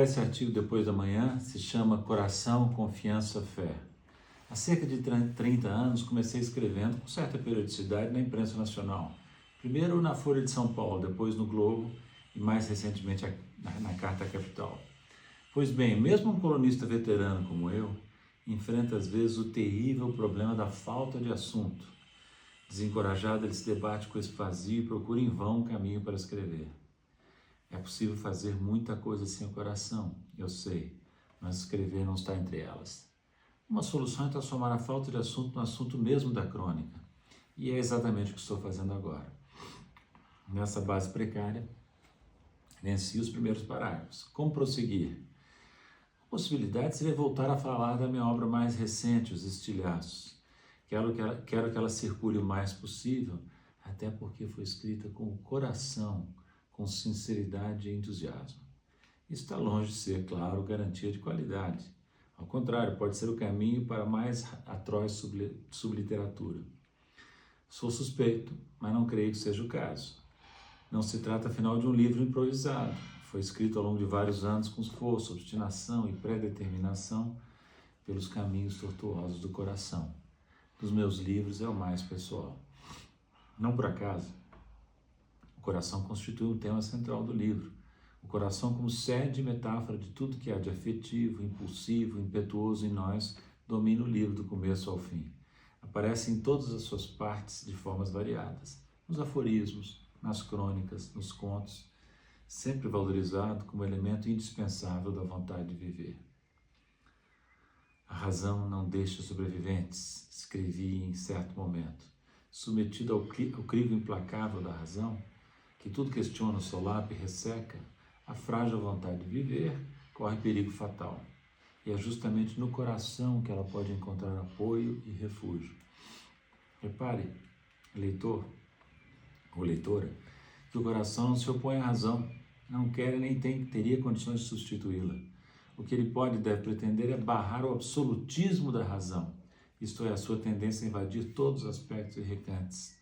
Esse artigo depois da manhã se chama Coração, Confiança, Fé. Há cerca de 30 anos comecei escrevendo com certa periodicidade na imprensa nacional. Primeiro na Folha de São Paulo, depois no Globo e mais recentemente na Carta Capital. Pois bem, mesmo um colunista veterano como eu, enfrenta às vezes o terrível problema da falta de assunto. Desencorajado, ele se debate com esse vazio e procura em vão um caminho para escrever. É possível fazer muita coisa sem o coração, eu sei, mas escrever não está entre elas. Uma solução é transformar a falta de assunto no assunto mesmo da crônica. E é exatamente o que estou fazendo agora. Nessa base precária, venci os primeiros parágrafos. Como prosseguir? A possibilidade seria voltar a falar da minha obra mais recente, Os Estilhaços. Quero que ela circule o mais possível, até porque foi escrita com o coração, com sinceridade e entusiasmo. Isso está longe de ser, claro, garantia de qualidade. Ao contrário, pode ser o caminho para mais atroz subliteratura. Sou suspeito, mas não creio que seja o caso. Não se trata, afinal, de um livro improvisado. Foi escrito ao longo de vários anos com esforço, obstinação e predeterminação pelos caminhos tortuosos do coração. Dos meus livros é o mais pessoal. Não por acaso, o coração constitui um tema central do livro. O coração como sede e metáfora de tudo que há de afetivo, impulsivo, impetuoso em nós, domina o livro do começo ao fim. Aparece em todas as suas partes de formas variadas, nos aforismos, nas crônicas, nos contos, sempre valorizado como elemento indispensável da vontade de viver. A razão não deixa sobreviventes, escrevi em certo momento. Submetido ao crivo implacável da razão, que tudo questiona, solapa e resseca, a frágil vontade de viver corre perigo fatal. E é justamente no coração que ela pode encontrar apoio e refúgio. Repare, leitor ou leitora, que o coração não se opõe à razão, não quer e nem teria condições de substituí-la. O que ele pode e deve pretender é barrar o absolutismo da razão, isto é, a sua tendência a invadir todos os aspectos e recantos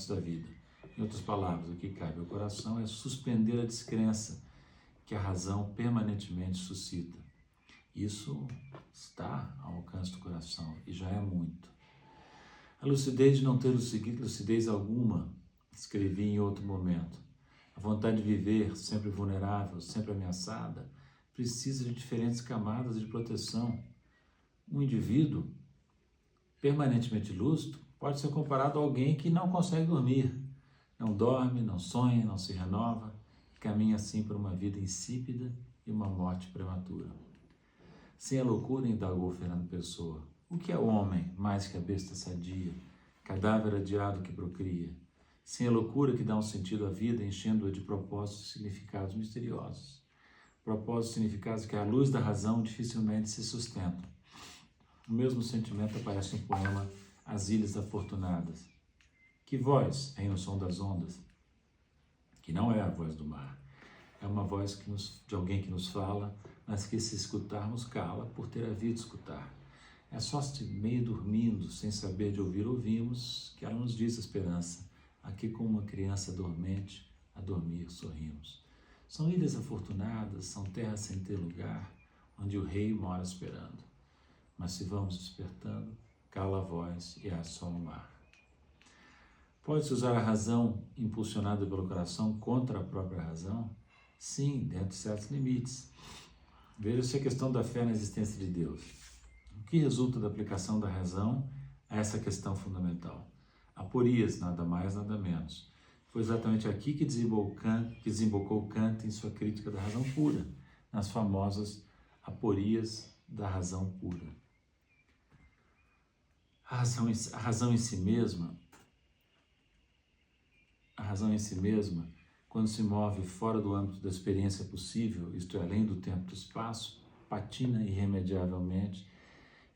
da vida. Em outras palavras, o que cabe ao coração é suspender a descrença que a razão permanentemente suscita. Isso está ao alcance do coração e já é muito. A lucidez de não ter lucidez alguma, escrevi em outro momento. A vontade de viver, sempre vulnerável, sempre ameaçada, precisa de diferentes camadas de proteção. Um indivíduo permanentemente lúcido pode ser comparado a alguém que não consegue dormir, não dorme, não sonha, não se renova, e caminha assim por uma vida insípida e uma morte prematura. Sem a loucura, indagou Fernando Pessoa, o que é o homem mais que a besta sadia, cadáver adiado que procria? Sem a loucura que dá um sentido à vida, enchendo-a de propósitos e significados misteriosos. Propósitos e significados que, à luz da razão, dificilmente se sustentam. O mesmo sentimento aparece no poema As Ilhas Afortunadas. Que voz é no som das ondas? Que não é a voz do mar. É uma voz de alguém que nos fala, mas que, se escutarmos, cala por ter havido escutar. É só se meio dormindo, sem saber de ouvir, ouvimos, que ela nos diz a esperança. Aqui, como uma criança dormente, a dormir sorrimos. São ilhas afortunadas, são terras sem ter lugar, onde o rei mora esperando. Mas se vamos despertando, cala a voz e há só o mar. Pode-se usar a razão impulsionada pelo coração contra a própria razão? Sim, dentro de certos limites. Veja-se a questão da fé na existência de Deus. O que resulta da aplicação da razão a essa questão fundamental? Aporias, nada mais, nada menos. Foi exatamente aqui que desembocou Kant em sua crítica da razão pura, nas famosas aporias da razão pura. A razão em si mesma, quando se move fora do âmbito da experiência possível, isto é, além do tempo e do espaço, patina irremediavelmente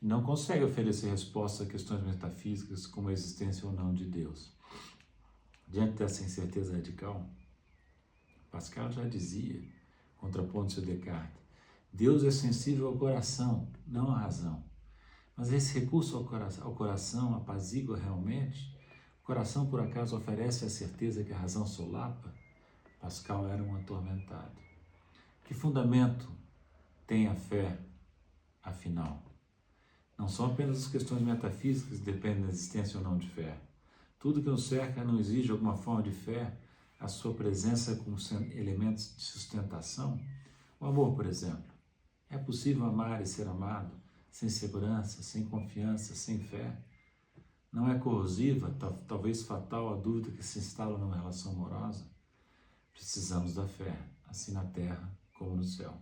e não consegue oferecer respostas a questões metafísicas como a existência ou não de Deus. Diante dessa incerteza radical, Pascal já dizia, contrapondo-se a Descartes, Deus é sensível ao coração, não à razão. Mas esse recurso ao coração apazigua realmente? O coração, por acaso, oferece a certeza que a razão solapa? Pascal era um atormentado. Que fundamento tem a fé, afinal? Não são apenas as questões metafísicas que dependem da existência ou não de fé. Tudo que nos cerca não exige alguma forma de fé, a sua presença como elementos de sustentação. O amor, por exemplo. É possível amar e ser amado sem segurança, sem confiança, sem fé? Não é corrosiva, talvez fatal, a dúvida que se instala numa relação amorosa? Precisamos da fé, assim na terra como no céu.